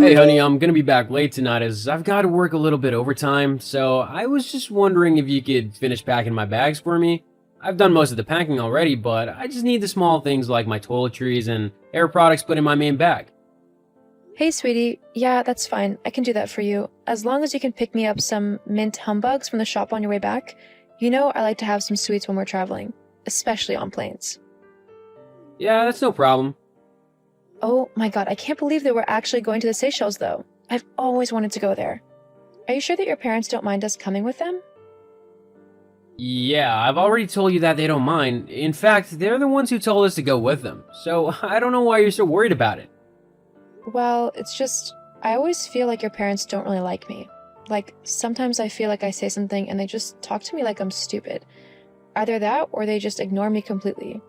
Hey honey, I'm gonna be back late tonight as I've got to work a little bit overtime, so I was just wondering if you could finish packing my bags for me. I've done most of the packing already, but I just need the small things like my toiletries and hair products put in my main bag. Hey, sweetie. Yeah, that's fine. I can do that for you. As long as you can pick me up some mint humbugs from the shop on your way back. You know I like to have some sweets when we're traveling, especially on planes. Yeah, that's no problem. Oh my god, I can't believe that we're actually going to the Seychelles, though. I've always wanted to go there. Are you sure that your parents don't mind us coming with them? Yeah, I've already told you that they don't mind. In fact, they're the ones who told us to go with them, so I don't know why you're so worried about it. Well, it's just, I always feel like your parents don't really like me. Like, sometimes I feel like I say something and they just talk to me like I'm stupid. Either that or they just ignore me completely.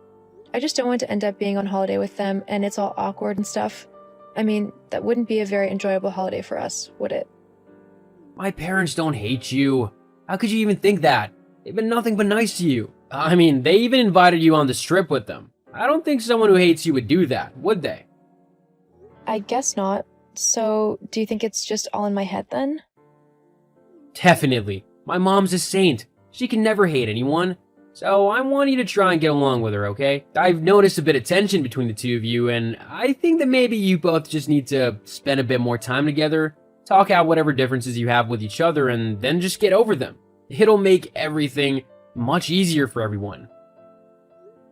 I just don't want to end up being on holiday with them and it's all awkward and stuff. I mean, that wouldn't be a very enjoyable holiday for us, would it? My parents don't hate you. How could you even think that? They've been nothing but nice to you. I mean, they even invited you on the trip with them. I don't think someone who hates you would do that, would they? I guess not. So, do you think it's just all in my head then? Definitely. My mom's a saint. She can never hate anyone. So I want you to try and get along with her, okay? I've noticed a bit of tension between the two of you, and I think that maybe you both just need to spend a bit more time together, talk out whatever differences you have with each other, and then just get over them. It'll make everything much easier for everyone.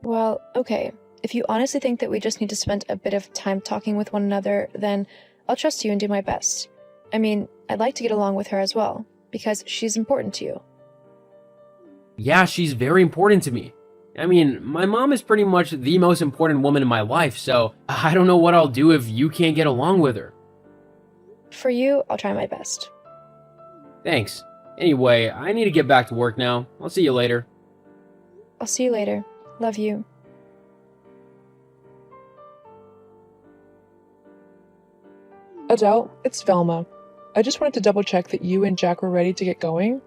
Well, okay. If you honestly think that we just need to spend a bit of time talking with one another, then I'll trust you and do my best. I mean, I'd like to get along with her as well, because she's important to you. Yeah, she's very important to me. I mean, my mom is pretty much the most important woman in my life, so I don't know what I'll do if you can't get along with her. For you, I'll try my best. Thanks. Anyway, I need to get back to work now. I'll see you later. I'll see you later. Love you. Adele, it's Velma. I just wanted to double check that you and Jack were ready to get going.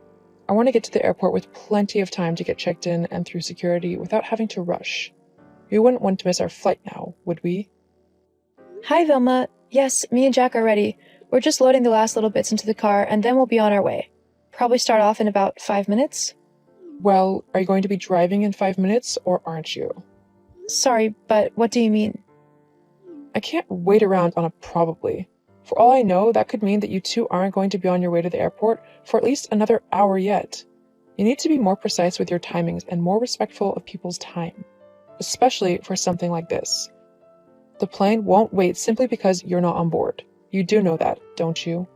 I want to get to the airport with plenty of time to get checked in and through security without having to rush. We wouldn't want to miss our flight now, would we? Hi, Velma. Yes, me and Jack are ready. We're just loading the last little bits into the car and then we'll be on our way. Probably start off in about 5 minutes. Well, are you going to be driving in 5 minutes or aren't you? Sorry, but what do you mean? I can't wait around on a probably. For all I know, that could mean that you two aren't going to be on your way to the airport for at least another hour yet. You need to be more precise with your timings and more respectful of people's time, especially for something like this. The plane won't wait simply because you're not on board. You do know that, don't you?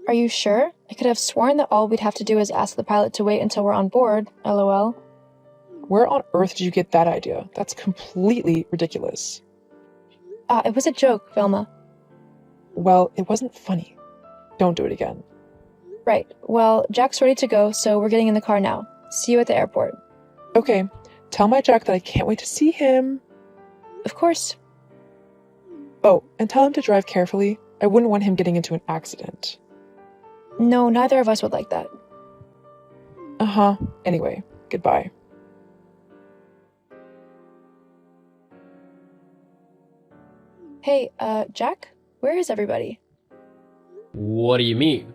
Are you sure? I could have sworn that all we'd have to do is ask the pilot to wait until we're on board, lol. Where on earth did you get that idea? That's completely ridiculous. It was a joke, Velma. Well, it wasn't funny. Don't do it again. Right. Well, Jack's ready to go, so we're getting in the car now. See you at the airport. Okay, tell my Jack that I can't wait to see him. Of course. Oh, and tell him to drive carefully. I wouldn't want him getting into an accident. No, neither of us would like that. Uh-huh. Anyway, goodbye. Hey, Jack? Where is everybody? What do you mean?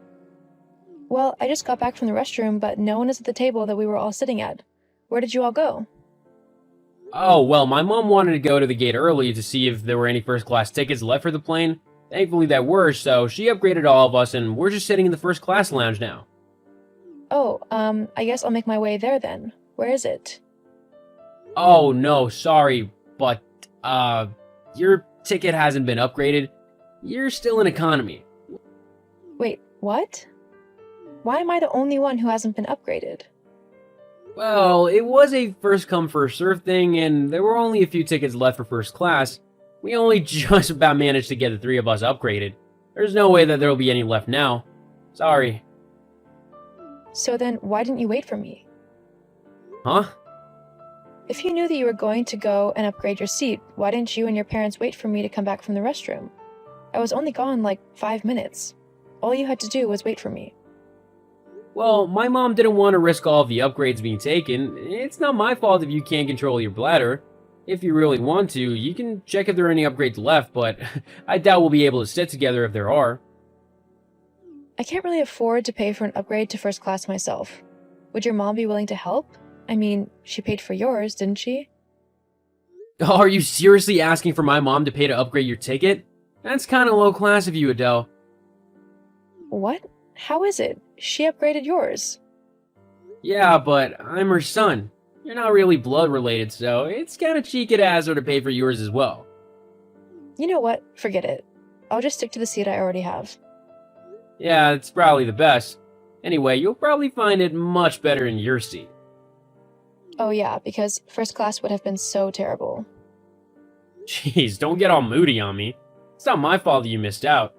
Well, I just got back from the restroom, but no one is at the table that we were all sitting at. Where did you all go? Oh, well, my mom wanted to go to the gate early to see if there were any first class tickets left for the plane. Thankfully there were, so she upgraded all of us and we're just sitting in the first class lounge now. Oh, I guess I'll make my way there then. Where is it? Oh, no, sorry, but, your ticket hasn't been upgraded. You're still in economy. Wait, what? Why am I the only one who hasn't been upgraded? Well, it was a first come first serve thing, and there were only a few tickets left for first class. We only just about managed to get the three of us upgraded. There's no way that there will be any left now. Sorry. So then, why didn't you wait for me? Huh? If you knew that you were going to go and upgrade your seat, why didn't you and your parents wait for me to come back from the restroom? I was only gone like 5 minutes. All you had to do was wait for me. Well, my mom didn't want to risk all of the upgrades being taken. It's not my fault if you can't control your bladder. If you really want to, you can check if there are any upgrades left, but I doubt we'll be able to sit together if there are. I can't really afford to pay for an upgrade to first class myself. Would your mom be willing to help? I mean, she paid for yours, didn't she? Are you seriously asking for my mom to pay to upgrade your ticket? That's kinda low class of you, Adele. What? How is it? She upgraded yours. Yeah, but I'm her son. You're not really blood related, so it's kinda cheeky to ask her to pay for yours as well. You know what? Forget it. I'll just stick to the seat I already have. Yeah, it's probably the best. Anyway, you'll probably find it much better in your seat. Oh yeah, because first class would have been so terrible. Jeez, don't get all moody on me. It's not my fault that you missed out.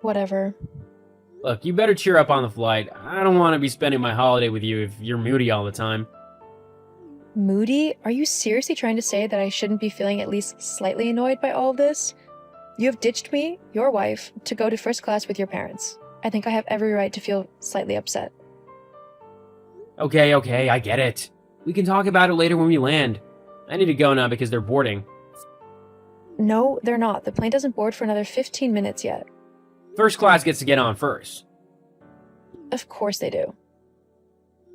Whatever. Look, you better cheer up on the flight. I don't want to be spending my holiday with you if you're moody all the time. Moody? Are you seriously trying to say that I shouldn't be feeling at least slightly annoyed by all of this? You have ditched me, your wife, to go to first class with your parents. I think I have every right to feel slightly upset. Okay, I get it. We can talk about it later when we land. I need to go now because they're boarding. No, they're not. The plane doesn't board for another 15 minutes yet. First class gets to get on first. Of course they do.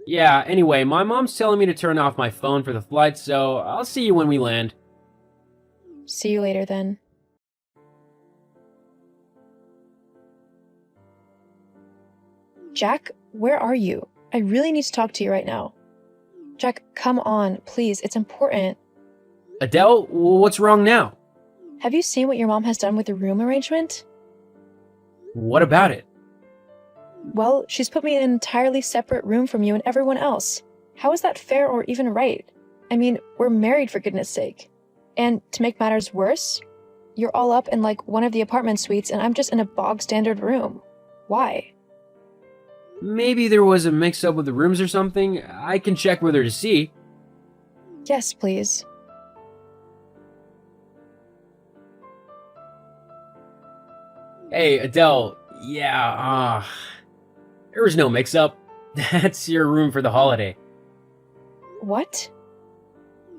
Yeah, anyway, my mom's telling me to turn off my phone for the flight, so I'll see you when we land. See you later then. Jack, where are you? I really need to talk to you right now. Jack, come on, please, it's important. Adele, what's wrong now? Have you seen what your mom has done with the room arrangement? What about it? Well, she's put me in an entirely separate room from you and everyone else. How is that fair or even right? I mean, we're married for goodness sake. And to make matters worse, you're all up in like one of the apartment suites and I'm just in a bog standard room. Why? Maybe there was a mix-up with the rooms or something. I can check with her to see. Yes, please. Hey, Adele, yeah, there was no mix-up. That's your room for the holiday. What?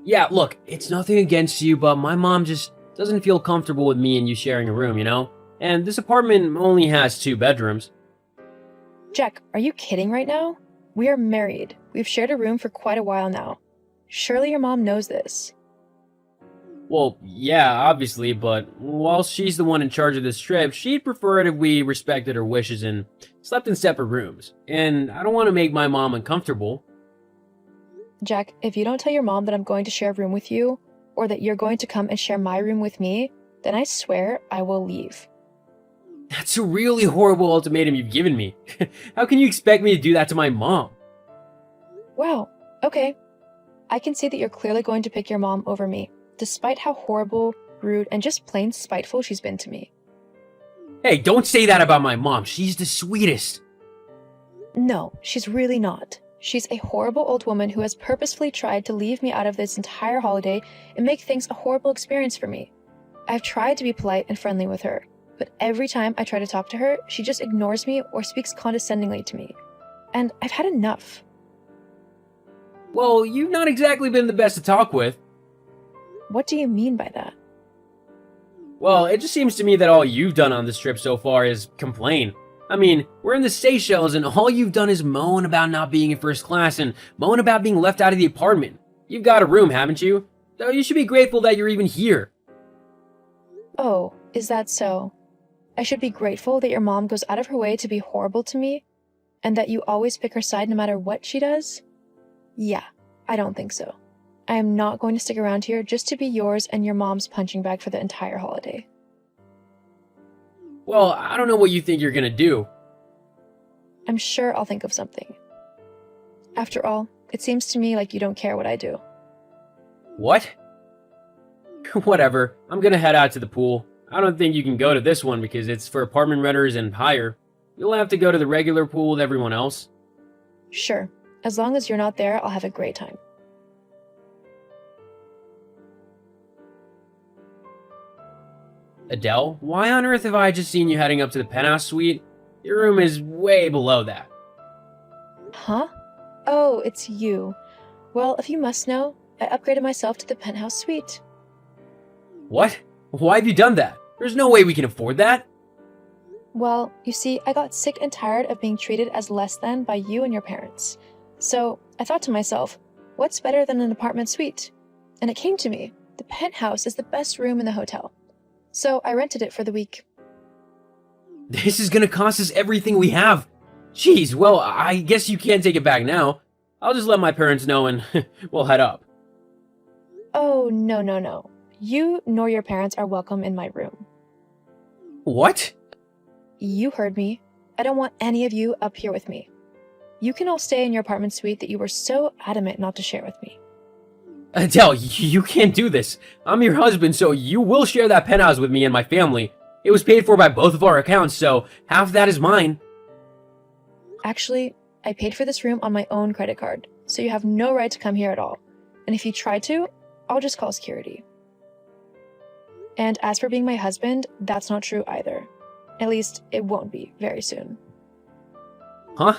Yeah, look, it's nothing against you, but my mom just doesn't feel comfortable with me and you sharing a room, you know? And this apartment only has 2 bedrooms. Jack, are you kidding right now? We are married. We've shared a room for quite a while now. Surely your mom knows this. Well, yeah, obviously, but while she's the one in charge of this trip, she'd prefer it if we respected her wishes and slept in separate rooms. And I don't want to make my mom uncomfortable. Jack, if you don't tell your mom that I'm going to share a room with you, or that you're going to come and share my room with me, then I swear I will leave. That's a really horrible ultimatum you've given me. How can you expect me to do that to my mom? Wow, okay. I can see that you're clearly going to pick your mom over me, despite how horrible, rude, and just plain spiteful she's been to me. Hey, don't say that about my mom. She's the sweetest. No, she's really not. She's a horrible old woman who has purposefully tried to leave me out of this entire holiday and make things a horrible experience for me. I've tried to be polite and friendly with her, but every time I try to talk to her, she just ignores me or speaks condescendingly to me. And I've had enough. Well, you've not exactly been the best to talk with. What do you mean by that? Well, it just seems to me that all you've done on this trip so far is complain. I mean, we're in the Seychelles and all you've done is moan about not being in first class and moan about being left out of the apartment. You've got a room, haven't you? So you should be grateful that you're even here. Oh, is that so? I should be grateful that your mom goes out of her way to be horrible to me, and that you always pick her side no matter what she does? Yeah, I don't think so. I am not going to stick around here just to be yours and your mom's punching bag for the entire holiday. Well, I don't know what you think you're gonna do. I'm sure I'll think of something. After all, it seems to me like you don't care what I do. What? Whatever, I'm gonna head out to the pool. I don't think you can go to this one because it's for apartment renters and higher. You'll have to go to the regular pool with everyone else. Sure, as long as you're not there, I'll have a great time. Adele, why on earth have I just seen you heading up to the penthouse suite? Your room is way below that. Huh? Oh, it's you. Well, if you must know, I upgraded myself to the penthouse suite. What? Why have you done that? There's no way we can afford that. Well, you see, I got sick and tired of being treated as less than by you and your parents. So I thought to myself, what's better than an apartment suite? And it came to me, the penthouse is the best room in the hotel. So I rented it for the week. This is gonna cost us everything we have. Jeez, well, I guess you can't take it back now. I'll just let my parents know and we'll head up. Oh, no, no, no. You nor your parents are welcome in my room. What? You heard me. I don't want any of you up here with me. You can all stay in your apartment suite that you were so adamant not to share with me. Adele, you can't do this. I'm your husband, so you will share that penthouse with me and my family. It was paid for by both of our accounts, so half that is mine. Actually, I paid for this room on my own credit card, so you have no right to come here at all. And if you try to, I'll just call security. And as for being my husband, that's not true either. At least, it won't be very soon. Huh?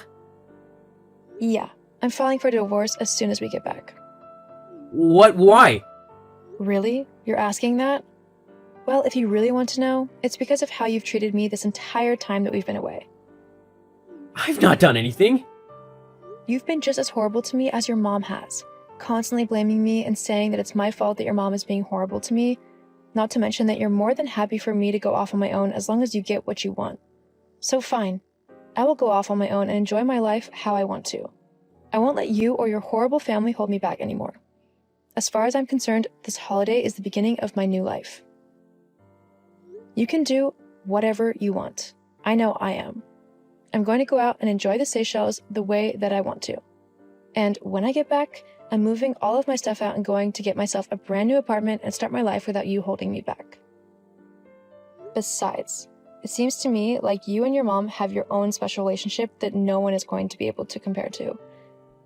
Yeah, I'm filing for divorce as soon as we get back. What? Why? Really? You're asking that? Well, if you really want to know, it's because of how you've treated me this entire time that we've been away. I've not done anything. You've been just as horrible to me as your mom has, constantly blaming me and saying that it's my fault that your mom is being horrible to me, not to mention that you're more than happy for me to go off on my own as long as you get what you want. So fine, I will go off on my own and enjoy my life how I want to. I won't let you or your horrible family hold me back anymore. As far as I'm concerned, this holiday is the beginning of my new life. You can do whatever you want. I know I am. I'm going to go out and enjoy the Seychelles the way that I want to. And when I get back, I'm moving all of my stuff out and going to get myself a brand new apartment and start my life without you holding me back. Besides, it seems to me like you and your mom have your own special relationship that no one is going to be able to compare to.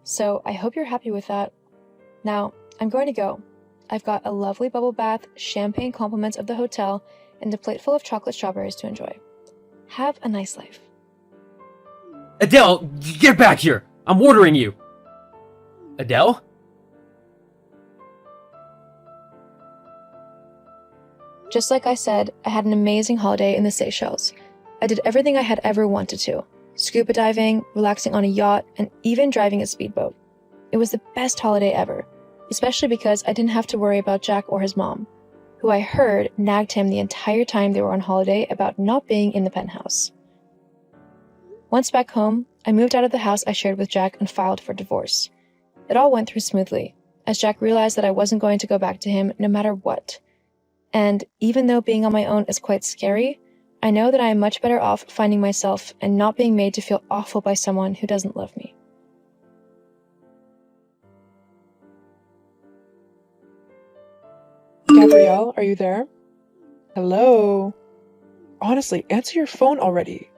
So I hope you're happy with that. Now, I'm going to go. I've got a lovely bubble bath, champagne compliments of the hotel, and a plate full of chocolate strawberries to enjoy. Have a nice life. Adele, get back here! I'm ordering you! Adele? Just like I said, I had an amazing holiday in the Seychelles. I did everything I had ever wanted to. Scuba diving, relaxing on a yacht, and even driving a speedboat. It was the best holiday ever, especially because I didn't have to worry about Jack or his mom, who I heard nagged him the entire time they were on holiday about not being in the penthouse. Once back home, I moved out of the house I shared with Jack and filed for divorce. It all went through smoothly, as Jack realized that I wasn't going to go back to him no matter what. And even though being on my own is quite scary, I know that I am much better off finding myself and not being made to feel awful by someone who doesn't love me. Gabrielle, are you there? Hello? Honestly, answer your phone already.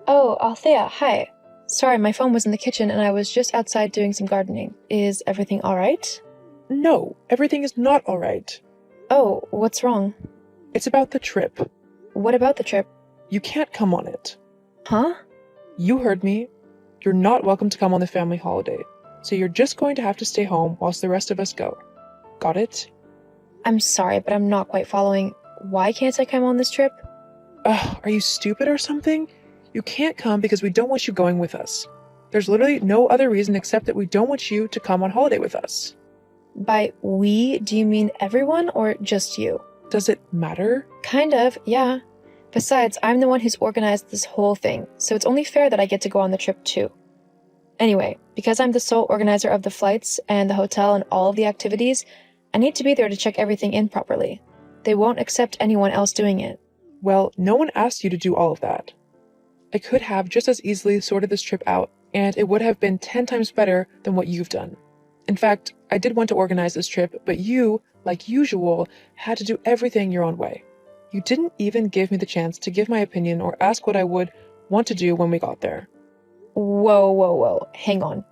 Oh, Althea, hi. Sorry, my phone was in the kitchen and I was just outside doing some gardening. Is everything alright? No, everything is not alright. Oh, what's wrong? It's about the trip. What about the trip? You can't come on it. Huh? You heard me. You're not welcome to come on the family holiday, so you're just going to have to stay home whilst the rest of us go. Got it? I'm sorry, but I'm not quite following. Why can't I come on this trip? Ugh, are you stupid or something? You can't come because we don't want you going with us. There's literally no other reason except that we don't want you to come on holiday with us. By we, do you mean everyone or just you? Does it matter? Kind of, yeah. Besides, I'm the one who's organized this whole thing, so it's only fair that I get to go on the trip too. Anyway, because I'm the sole organizer of the flights and the hotel and all of the activities, I need to be there to check everything in properly. They won't accept anyone else doing it. Well, no one asked you to do all of that. I could have just as easily sorted this trip out, and it would have been 10 times better than what you've done. In fact, I did want to organize this trip, but you, like usual, had to do everything your own way. You didn't even give me the chance to give my opinion or ask what I would want to do when we got there. Whoa, hang on.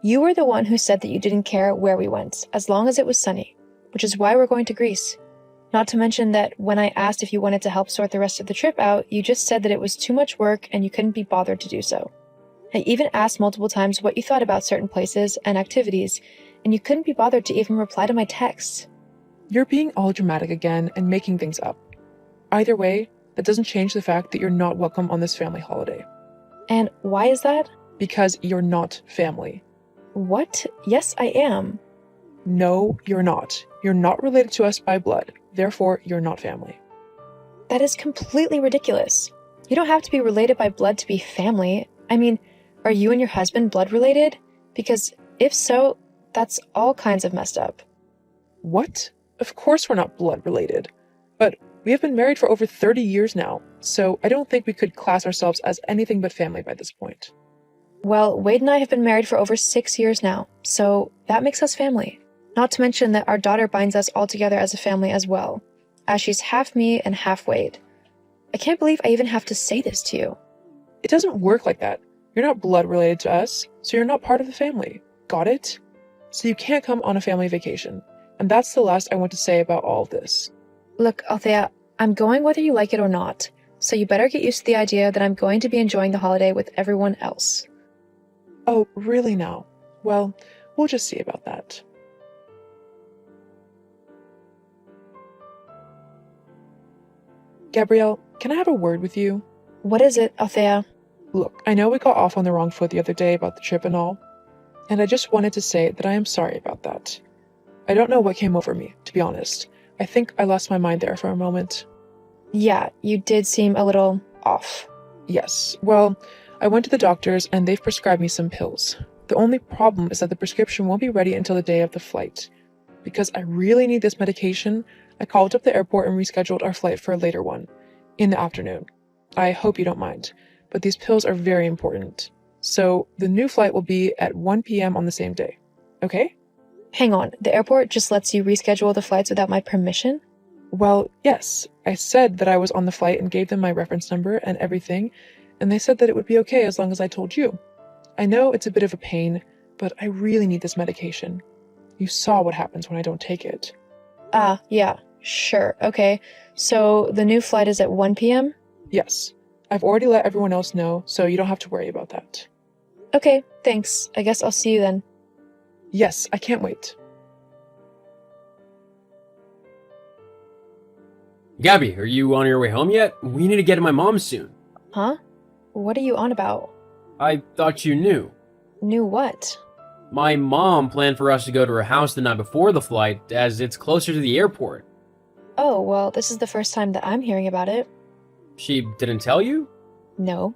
You were the one who said that you didn't care where we went, as long as it was sunny, which is why we're going to Greece. Not to mention that when I asked if you wanted to help sort the rest of the trip out, you just said that it was too much work and you couldn't be bothered to do so. I even asked multiple times what you thought about certain places and activities, and and you couldn't be bothered to even reply to my texts. You're being all dramatic again and making things up. Either way, that doesn't change the fact that you're not welcome on this family holiday. And why is that? Because you're not family. What? Yes, I am. No, you're not. You're not related to us by blood. Therefore, you're not family. That is completely ridiculous. You don't have to be related by blood to be family. I mean, are you and your husband blood related? Because if so, that's all kinds of messed up. What? Of course we're not blood related. But we have been married for over 30 years now, so I don't think we could class ourselves as anything but family by this point. Well, Wade and I have been married for over 6 years now, so that makes us family. Not to mention that our daughter binds us all together as a family as well, as she's half me and half Wade. I can't believe I even have to say this to you. It doesn't work like that. You're not blood related to us, so you're not part of the family. Got it? So you can't come on a family vacation. And that's the last I want to say about all of this. Look, Althea, I'm going whether you like it or not, so you better get used to the idea that I'm going to be enjoying the holiday with everyone else. Oh, really now? Well, we'll just see about that. Gabrielle, can I have a word with you? What is it, Althea? Look, I know we got off on the wrong foot the other day about the trip and all, and I just wanted to say that I am sorry about that. I don't know what came over me, to be honest. I think I lost my mind there for a moment. Yeah, you did seem a little off. Yes, well, I went to the doctors and they've prescribed me some pills. The only problem is that the prescription won't be ready until the day of the flight. Because I really need this medication, I called up the airport and rescheduled our flight for a later one, in the afternoon. I hope you don't mind, but these pills are very important. So the new flight will be at 1 p.m. on the same day. Okay? Hang on, the airport just lets you reschedule the flights without my permission? Well, yes. I said that I was on the flight and gave them my reference number and everything, and they said that it would be okay as long as I told you. I know it's a bit of a pain, but I really need this medication. You saw what happens when I don't take it. Yeah, sure, okay. So the new flight is at 1 p.m.? Yes. I've already let everyone else know, so you don't have to worry about that. Okay, thanks. I guess I'll see you then. Yes, I can't wait. Gabby, are you on your way home yet? We need to get to my mom's soon. Huh? What are you on about? I thought you knew. Knew what? My mom planned for us to go to her house the night before the flight, as it's closer to the airport. Oh, well, this is the first time that I'm hearing about it. She didn't tell you? No.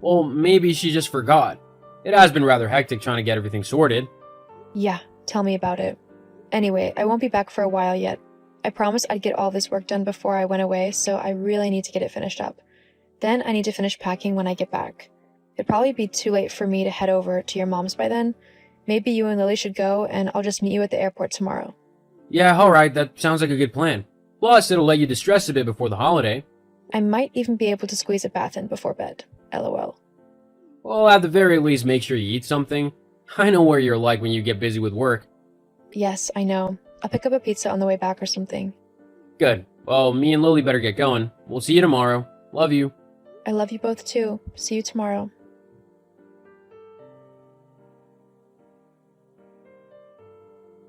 Well, maybe she just forgot. It has been rather hectic trying to get everything sorted. Yeah, tell me about it. Anyway, I won't be back for a while yet. I promised I'd get all this work done before I went away, so I really need to get it finished up. Then I need to finish packing when I get back. It'd probably be too late for me to head over to your mom's by then. Maybe you and Lily should go, and I'll just meet you at the airport tomorrow. Yeah, alright, that sounds like a good plan. Plus, it'll let you distress a bit before the holiday. I might even be able to squeeze a bath in before bed. LOL. Well, at the very least, make sure you eat something. I know where you're like when you get busy with work. Yes, I know. I'll pick up a pizza on the way back or something. Good. Well, me and Lily better get going. We'll see you tomorrow. Love you. I love you both too. See you tomorrow.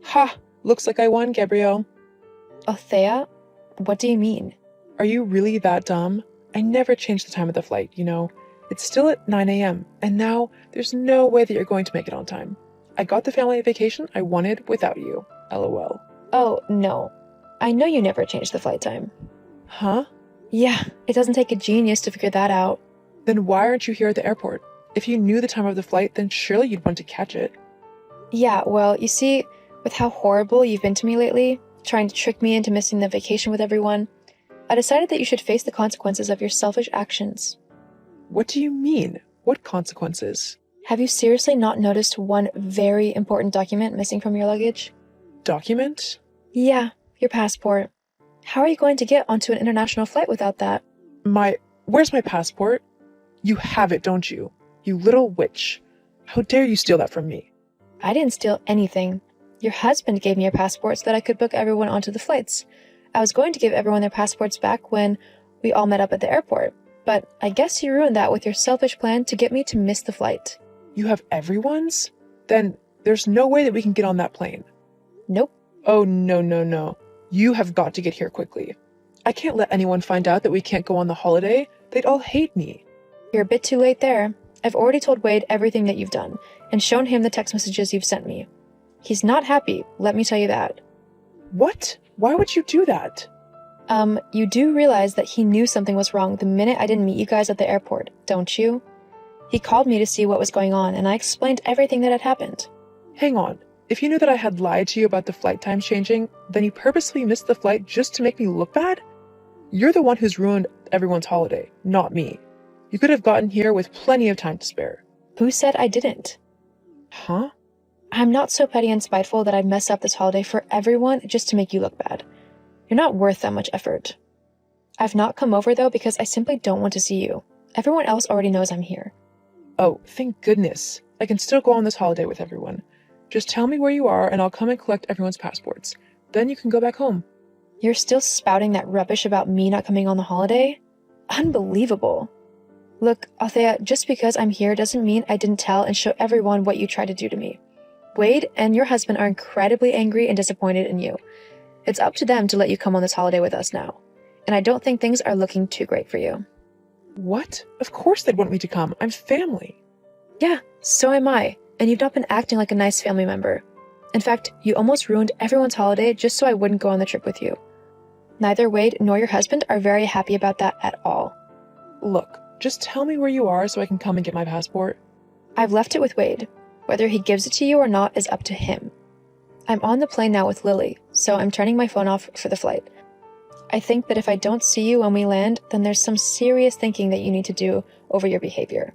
Ha! Looks like I won, Gabrielle. Althea? What do you mean? Are you really that dumb? I never changed the time of the flight, you know. It's still at 9 a.m., and now there's no way that you're going to make it on time. I got the family vacation I wanted without you. LOL. Oh, no. I know you never changed the flight time. Huh? Yeah, it doesn't take a genius to figure that out. Then why aren't you here at the airport? If you knew the time of the flight, then surely you'd want to catch it. Yeah, well, you see, with how horrible you've been to me lately, trying to trick me into missing the vacation with everyone, I decided that you should face the consequences of your selfish actions. What do you mean? What consequences? Have you seriously not noticed one very important document missing from your luggage? Document? Yeah, your passport. How are you going to get onto an international flight without that? Where's my passport? You have it, don't you? You little witch. How dare you steal that from me? I didn't steal anything. Your husband gave me your passport so that I could book everyone onto the flights. I was going to give everyone their passports back when we all met up at the airport, but I guess you ruined that with your selfish plan to get me to miss the flight. You have everyone's? Then There's no way that we can get on that plane. Nope. Oh, no, no, no. You have got to get here quickly. I can't let anyone find out that we can't go on the holiday. They'd all hate me. You're a bit too late there. I've already told Wade everything that you've done, and shown him the text messages you've sent me. He's not happy, let me tell you that. What? Why would you do that? You do realize that he knew something was wrong the minute I didn't meet you guys at the airport, don't you? He called me to see what was going on, and I explained everything that had happened. Hang on. If you knew that I had lied to you about the flight times changing, then you purposely missed the flight just to make me look bad? You're the one who's ruined everyone's holiday, not me. You could have gotten here with plenty of time to spare. Who said I didn't? Huh? I'm not so petty and spiteful that I'd mess up this holiday for everyone just to make you look bad. You're not worth that much effort. I've not come over though because I simply don't want to see you. Everyone else already knows I'm here. Oh, thank goodness. I can still go on this holiday with everyone. Just tell me where you are and I'll come and collect everyone's passports. Then you can go back home. You're still spouting that rubbish about me not coming on the holiday? Unbelievable. Look, Althea, just because I'm here doesn't mean I didn't tell and show everyone what you tried to do to me. Wade and your husband are incredibly angry and disappointed in you. It's up to them to let you come on this holiday with us now. And I don't think things are looking too great for you. What? Of course they'd want me to come. I'm family. Yeah, so am I. And you've not been acting like a nice family member. In fact, you almost ruined everyone's holiday just so I wouldn't go on the trip with you. Neither Wade nor your husband are very happy about that at all. Look, just tell me where you are so I can come and get my passport. I've left it with Wade. Whether he gives it to you or not is up to him. I'm on the plane now with Lily, so I'm turning my phone off for the flight. I think that if I don't see you when we land, then there's some serious thinking that you need to do over your behavior.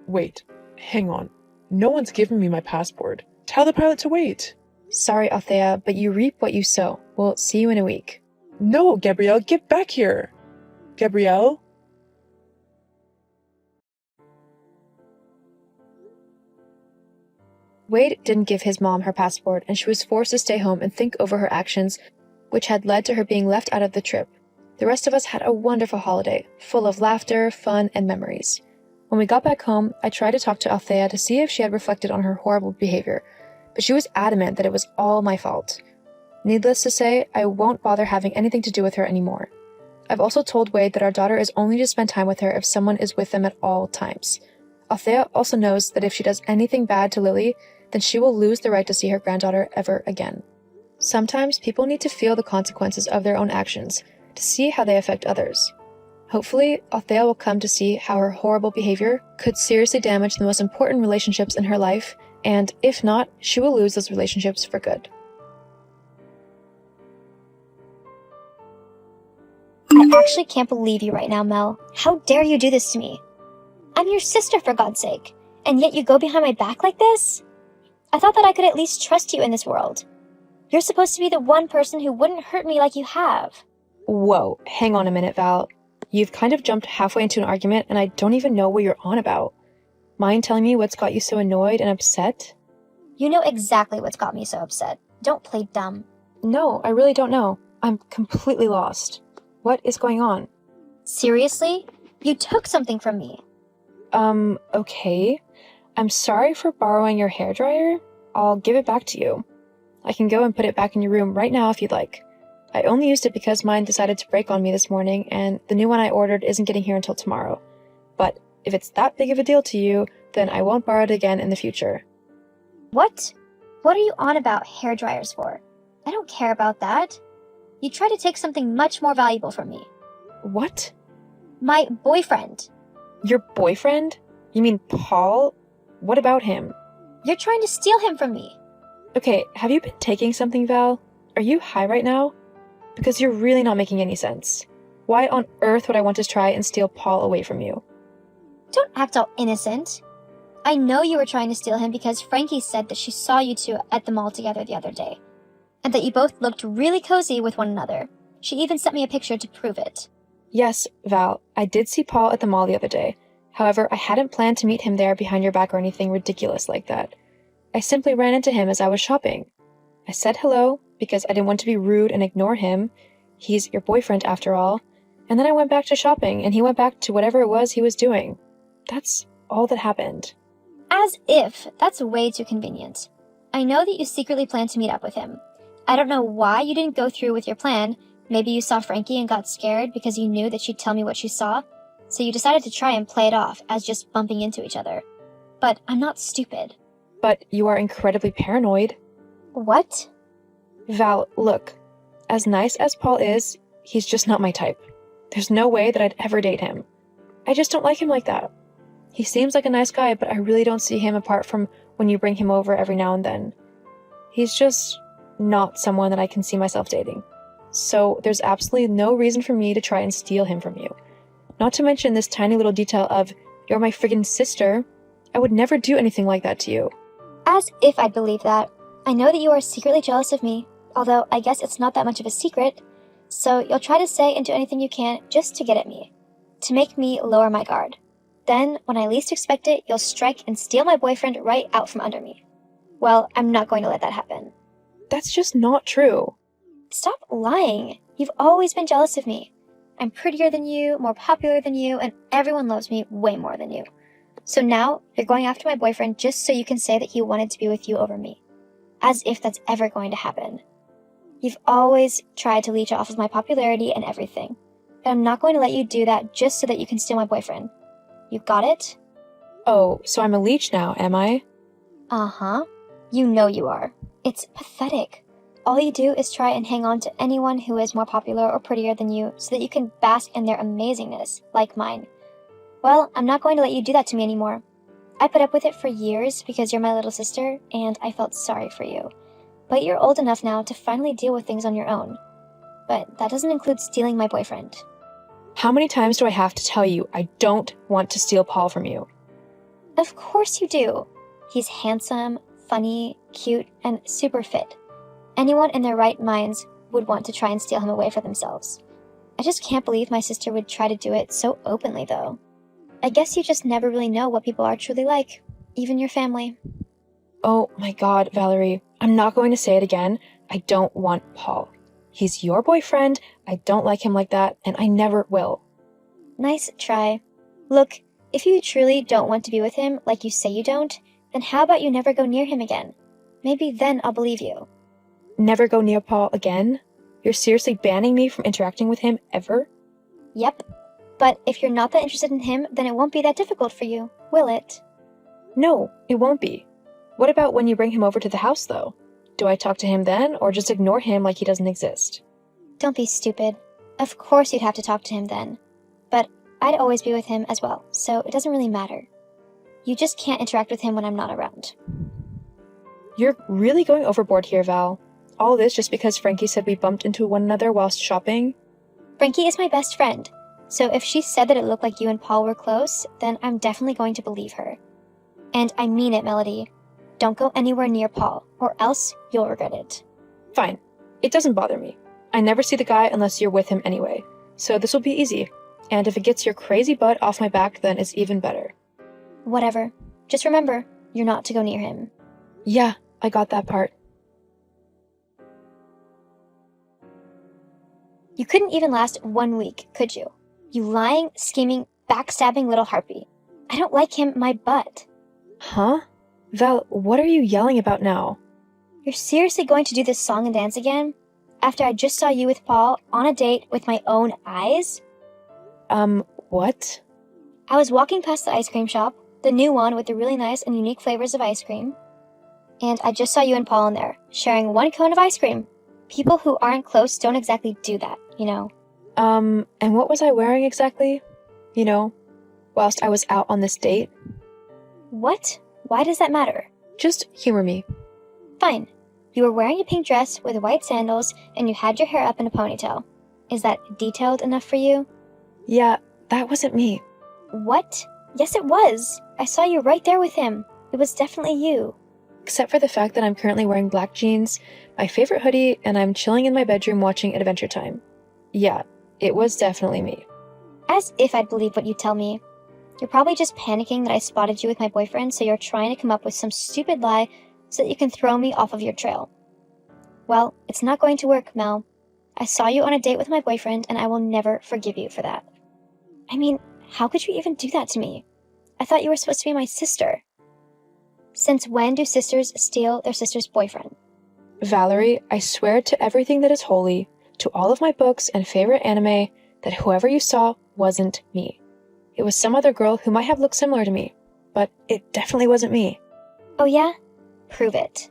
Wait, hang on. No one's given me my passport. Tell the pilot to wait. Sorry, Althea, but you reap what you sow. We'll see you in a week. No, Gabrielle, get back here. Gabrielle? Wade didn't give his mom her passport, and she was forced to stay home and think over her actions, which had led to her being left out of the trip. The rest of us had a wonderful holiday, full of laughter, fun, and memories. When we got back home, I tried to talk to Althea to see if she had reflected on her horrible behavior, but she was adamant that it was all my fault. Needless to say, I won't bother having anything to do with her anymore. I've also told Wade that our daughter is only to spend time with her if someone is with them at all times. Althea also knows that if she does anything bad to Lily, then she will lose the right to see her granddaughter ever again. Sometimes people need to feel the consequences of their own actions to see how they affect others. Hopefully, Althea will come to see how her horrible behavior could seriously damage the most important relationships in her life, and if not, she will lose those relationships for good. I actually can't believe you right now, Mel. How dare you do this to me? I'm your sister, for God's sake, and yet you go behind my back like this? I thought that I could at least trust you in this world. You're supposed to be the one person who wouldn't hurt me like you have. Whoa, hang on a minute, Val. You've kind of jumped halfway into an argument, and I don't even know what you're on about. Mind telling me what's got you so annoyed and upset? You know exactly what's got me so upset. Don't play dumb. No, I really don't know. I'm completely lost. What is going on? Seriously? You took something from me. Okay. I'm sorry for borrowing your hairdryer. I'll give it back to you. I can go and put it back in your room right now if you'd like. I only used it because mine decided to break on me this morning, and the new one I ordered isn't getting here until tomorrow. But if it's that big of a deal to you, then I won't borrow it again in the future. What? What are you on about hair dryers for? I don't care about that. You tried to take something much more valuable from me. What? My boyfriend. Your boyfriend? You mean Paul? What about him? You're trying to steal him from me. Okay, have you been taking something, Val? Are you high right now? Because you're really not making any sense. Why on earth would I want to try and steal Paul away from you? Don't act all innocent. I know you were trying to steal him because Frankie said that she saw you two at the mall together the other day, and that you both looked really cozy with one another. She even sent me a picture to prove it. Yes, Val, I did see Paul at the mall the other day. However, I hadn't planned to meet him there behind your back or anything ridiculous like that. I simply ran into him as I was shopping. I said hello because I didn't want to be rude and ignore him. He's your boyfriend after all. And then I went back to shopping and he went back to whatever it was he was doing. That's all that happened. As if. That's way too convenient. I know that you secretly plan to meet up with him. I don't know why you didn't go through with your plan. Maybe you saw Frankie and got scared because you knew that she'd tell me what she saw, so you decided to try and play it off as just bumping into each other. But I'm not stupid. But you are incredibly paranoid. What? Val, look. As nice as Paul is, he's just not my type. There's no way that I'd ever date him. I just don't like him like that. He seems like a nice guy, but I really don't see him apart from when you bring him over every now and then. He's just not someone that I can see myself dating. So there's absolutely no reason for me to try and steal him from you. Not to mention this tiny little detail of, you're my friggin' sister. I would never do anything like that to you. As if I'd believe that. I know that you are secretly jealous of me, although I guess it's not that much of a secret. So you'll try to say and do anything you can just to get at me, to make me lower my guard. Then, when I least expect it, you'll strike and steal my boyfriend right out from under me. Well, I'm not going to let that happen. That's just not true. Stop lying. You've always been jealous of me. I'm prettier than you, more popular than you, and everyone loves me way more than you. So now, you're going after my boyfriend just so you can say that he wanted to be with you over me. As if that's ever going to happen. You've always tried to leech off of my popularity and everything. But I'm not going to let you do that just so that you can steal my boyfriend. You got it? Oh, so I'm a leech now, am I? Uh-huh. You know you are. It's pathetic. All you do is try and hang on to anyone who is more popular or prettier than you so that you can bask in their amazingness, like mine. Well, I'm not going to let you do that to me anymore. I put up with it for years because you're my little sister, and I felt sorry for you. But you're old enough now to finally deal with things on your own. But that doesn't include stealing my boyfriend. How many times do I have to tell you I don't want to steal Paul from you? Of course you do. He's handsome, funny, cute, and super fit. Anyone in their right minds would want to try and steal him away for themselves. I just can't believe my sister would try to do it so openly, though. I guess you just never really know what people are truly like, even your family. Oh my god, Valerie, I'm not going to say it again. I don't want Paul. He's your boyfriend, I don't like him like that, and I never will. Nice try. Look, if you truly don't want to be with him, like you say you don't, then how about you never go near him again? Maybe then I'll believe you. Never go near Paul again? You're seriously banning me from interacting with him ever? Yep. But if you're not that interested in him, then it won't be that difficult for you, will it? No, it won't be. What about when you bring him over to the house, though? Do I talk to him then, or just ignore him like he doesn't exist? Don't be stupid. Of course you'd have to talk to him then. But I'd always be with him as well, so it doesn't really matter. You just can't interact with him when I'm not around. You're really going overboard here, Val. All this just because Frankie said we bumped into one another whilst shopping? Frankie is my best friend, so if she said that it looked like you and Paul were close, then I'm definitely going to believe her. And I mean it, Melody. Don't go anywhere near Paul, or else you'll regret it. Fine. It doesn't bother me. I never see the guy unless you're with him anyway, so this will be easy. And if it gets your crazy butt off my back, then it's even better. Whatever. Just remember, you're not to go near him. Yeah, I got that part. You couldn't even last 1 week, could you? You lying, scheming, backstabbing little harpy. I don't like him, my butt. Huh? Val, what are you yelling about now? You're seriously going to do this song and dance again? After I just saw you with Paul on a date with my own eyes? What? I was walking past the ice cream shop, the new one with the really nice and unique flavors of ice cream. And I just saw you and Paul in there, sharing one cone of ice cream. People who aren't close don't exactly do that, you know. And what was I wearing exactly? You know, whilst I was out on this date? What? Why does that matter? Just humor me. Fine. You were wearing a pink dress with white sandals and you had your hair up in a ponytail. Is that detailed enough for you? Yeah, that wasn't me. What? Yes, it was. I saw you right there with him. It was definitely you. Except for the fact that I'm currently wearing black jeans, my favorite hoodie, and I'm chilling in my bedroom watching Adventure Time. Yeah, it was definitely me. As if I'd believe what you tell me. You're probably just panicking that I spotted you with my boyfriend, so you're trying to come up with some stupid lie so that you can throw me off of your trail. Well, it's not going to work, Mel. I saw you on a date with my boyfriend, and I will never forgive you for that. I mean, how could you even do that to me? I thought you were supposed to be my sister. Since when do sisters steal their sister's boyfriend? Valerie, I swear to everything that is holy, to all of my books and favorite anime, that whoever you saw wasn't me. It was some other girl who might have looked similar to me, but it definitely wasn't me. Oh yeah? Prove it.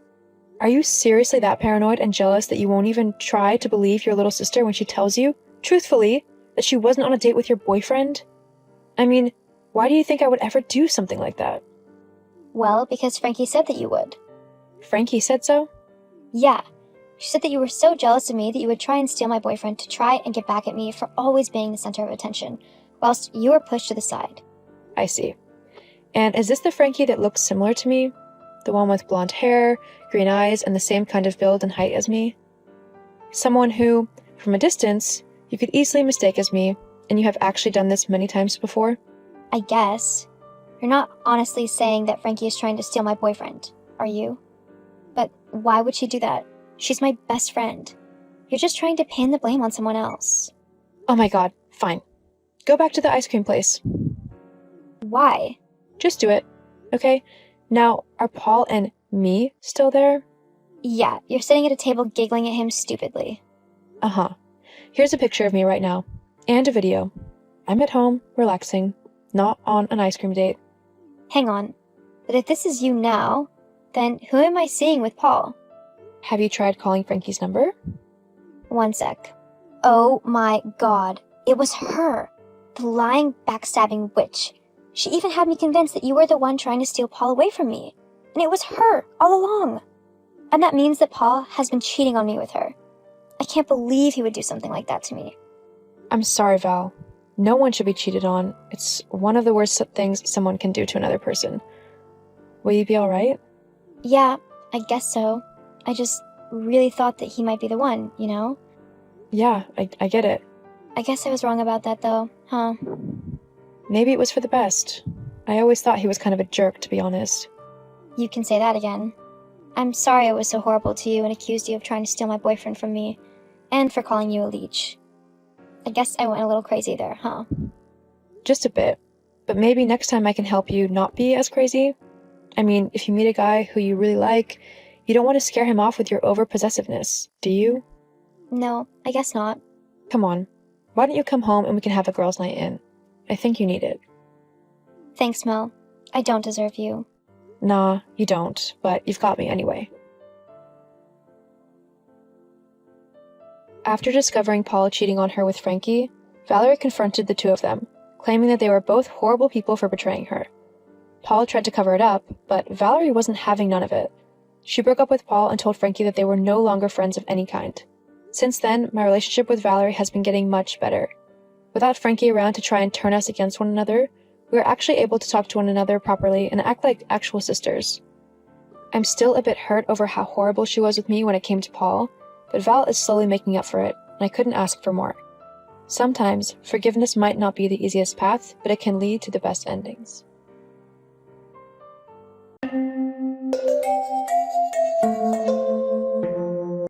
Are you seriously that paranoid and jealous that you won't even try to believe your little sister when she tells you, truthfully, that she wasn't on a date with your boyfriend? I mean, why do you think I would ever do something like that? Well, because Frankie said that you would. Frankie said so? Yeah. She said that you were so jealous of me that you would try and steal my boyfriend to try and get back at me for always being the center of attention, whilst you were pushed to the side. I see. And is this the Frankie that looks similar to me? The one with blonde hair, green eyes, and the same kind of build and height as me? Someone who, from a distance, you could easily mistake as me, and you have actually done this many times before? I guess. You're not honestly saying that Frankie is trying to steal my boyfriend, are you? But why would she do that? She's my best friend. You're just trying to pin the blame on someone else. Oh my god, fine. Go back to the ice cream place. Why? Just do it, okay? Now, are Paul and me still there? Yeah, you're sitting at a table giggling at him stupidly. Uh-huh. Here's a picture of me right now, and a video. I'm at home, relaxing, not on an ice cream date. Hang on. But if this is you now, then who am I seeing with Paul? Have you tried calling Frankie's number? One sec. Oh my god. It was her. The lying, backstabbing witch. She even had me convinced that you were the one trying to steal Paul away from me. And it was her, all along. And that means that Paul has been cheating on me with her. I can't believe he would do something like that to me. I'm sorry, Val. No one should be cheated on. It's one of the worst things someone can do to another person. Will you be alright? Yeah, I guess so. I just really thought that he might be the one, you know? Yeah, I get it. I guess I was wrong about that though, huh? Maybe it was for the best. I always thought he was kind of a jerk, to be honest. You can say that again. I'm sorry I was so horrible to you and accused you of trying to steal my boyfriend from me, and for calling you a leech. I guess I went a little crazy there, huh? Just a bit. But maybe next time I can help you not be as crazy. I mean, if you meet a guy who you really like, you don't want to scare him off with your over-possessiveness, do you? No, I guess not. Come on. Why don't you come home and we can have a girls' night in? I think you need it. Thanks, Mel. I don't deserve you. Nah, you don't, but you've got me anyway. After discovering Paul cheating on her with Frankie, Valerie confronted the two of them, claiming that they were both horrible people for betraying her. Paul tried to cover it up, but Valerie wasn't having none of it. She broke up with Paul and told Frankie that they were no longer friends of any kind. Since then, my relationship with Valerie has been getting much better. Without Frankie around to try and turn us against one another, we were actually able to talk to one another properly and act like actual sisters. I'm still a bit hurt over how horrible she was with me when it came to Paul, but Val is slowly making up for it, and I couldn't ask for more. Sometimes, forgiveness might not be the easiest path, but it can lead to the best endings.